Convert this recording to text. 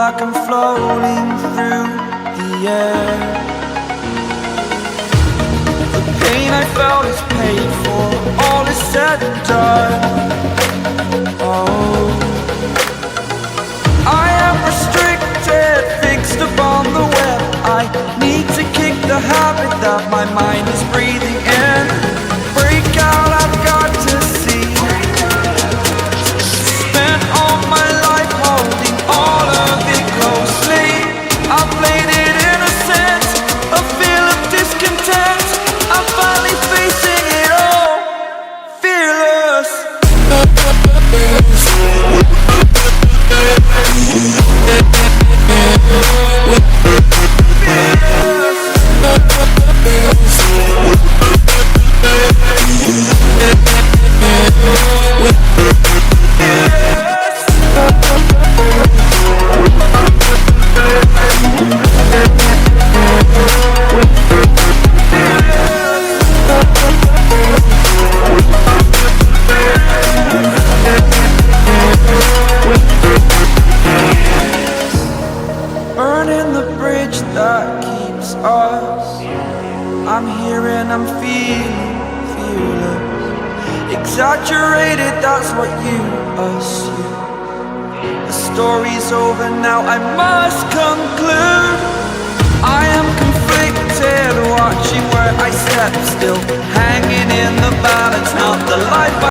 like I'm floating through the air. The pain I felt is paid for, all is said and done. Oh, I am restricted, fixed upon the web. I need to kick the habit that my mind is breathing in. Break out, I've got to see. Spent all my life holding all of it closely. I played it innocent, a feel of discontent. I'm finally facing it all, fearless. Burning the bridge that keeps us. I'm here and I'm feeling fearless. Exaggerated, that's what you assume. The story's over now, I must conclude. I am conflicted, watching where I step still, hanging in the balance, not the life I